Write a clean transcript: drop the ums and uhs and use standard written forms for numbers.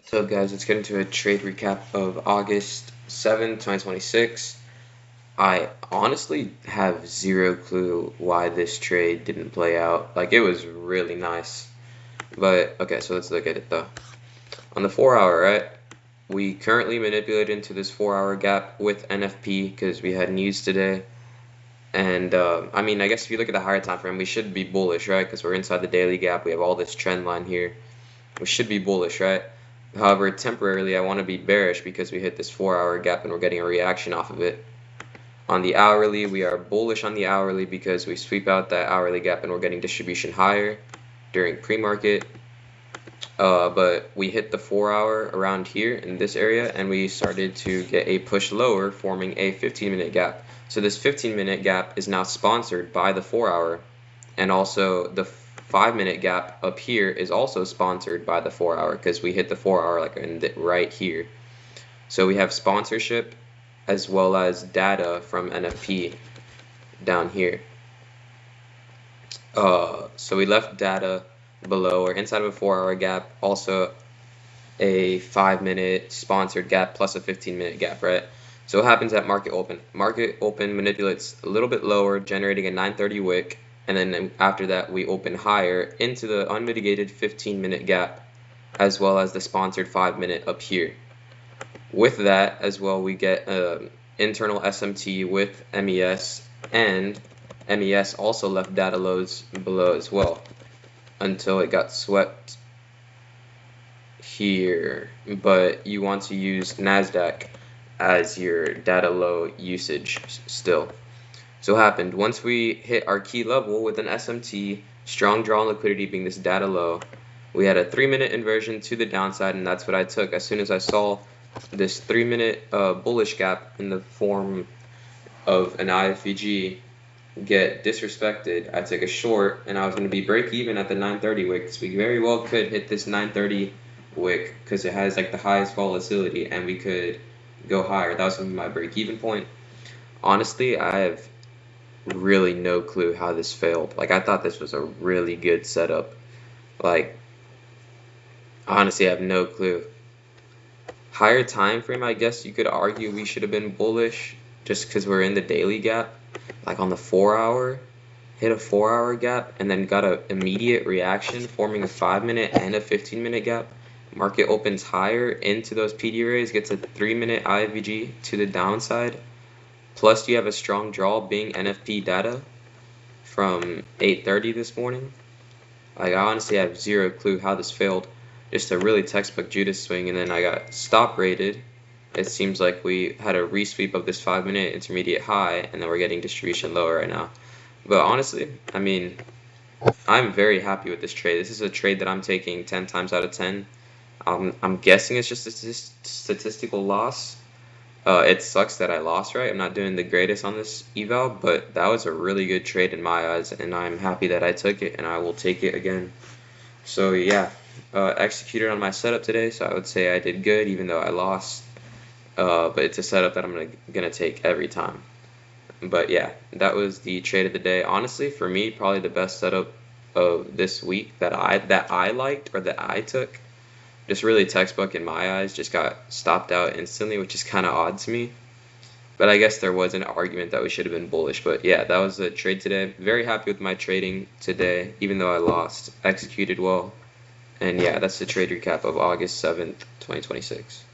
So guys, let's get into a trade recap of August 7th, 2026. I honestly have zero clue why this trade didn't play out. Like, it was really nice. But, okay, so let's look at it though. On the 4 hour, right? We currently manipulated into this 4 hour gap with NFP because we had news today. And, I mean, I guess if you look at the higher time frame, we should be bullish, right? Because we're inside the daily gap. We have all this trend line here. We should be bullish, right? However, temporarily, I want to be bearish because we hit this 4 hour gap and we're getting a reaction off of it. On the hourly, we are bullish on the hourly because we sweep out that hourly gap and we're getting distribution higher during pre-market. But we hit the 4 hour around here in this area and we started to get a push lower, forming a 15-minute gap. So this 15-minute gap is now sponsored by the 4 hour, and also the 5-minute gap up here is also sponsored by the 4 hour because we hit the 4 hour like right here. So we have sponsorship as well as data from NFP down here. So we left data below or inside of a 4 hour gap, also a 5-minute sponsored gap plus a 15-minute gap, right? So what happens at market open? Market open manipulates a little bit lower, generating a 930 wick, and then after that we open higher into the unmitigated 15-minute gap, as well as the sponsored 5-minute up here. With that as well, we get internal SMT with MES, and MES also left data lows below as well until it got swept here. But you want to use NASDAQ as your data low usage still. So what happened, once we hit our key level with an SMT, strong draw and liquidity being this data low, we had a 3-minute inversion to the downside, and that's what I took. As soon as I saw this 3-minute bullish gap in the form of an IFVG get disrespected, I took a short, and I was going to be break even at the 930 wick, because we very well could hit this 930 wick because it has like the highest volatility and we could go higher. That was going to be my break even point. Honestly, I have really no clue how this failed. Like, I thought this was a really good setup. Like, honestly, I have no clue. Higher time frame, I guess you could argue we should have been bullish just because we're in the daily gap. Like on the 4 hour, hit a 4 hour gap and then got an immediate reaction, forming a 5-minute and a 15-minute gap. Market opens higher into those PD rays, gets a 3-minute IVG to the downside. Plus, you have a strong draw being NFP data from 8:30 this morning. Like, I honestly have zero clue how this failed. Just a really textbook Judas swing, and then I got stop rated. It seems like we had a resweep of this 5-minute intermediate high, and then we're getting distribution lower right now. But honestly, I mean, I'm very happy with this trade. This is a trade that I'm taking 10 times out of 10. I'm guessing it's just a statistical loss. It sucks that I lost, right? I'm not doing the greatest on this eval, but that was a really good trade in my eyes, and I'm happy that I took it, and I will take it again. So yeah, executed on my setup today, so I would say I did good, even though I lost. But it's a setup that I'm gonna take every time. But yeah, that was the trade of the day. Honestly, for me, probably the best setup of this week that I liked or that I took. Just really textbook in my eyes. Just got stopped out instantly, which is kind of odd to me. But I guess there was an argument that we should have been bullish. But yeah, that was the trade today. Very happy with my trading today, even though I lost. Executed well. And yeah, that's the trade recap of August 7th, 2026.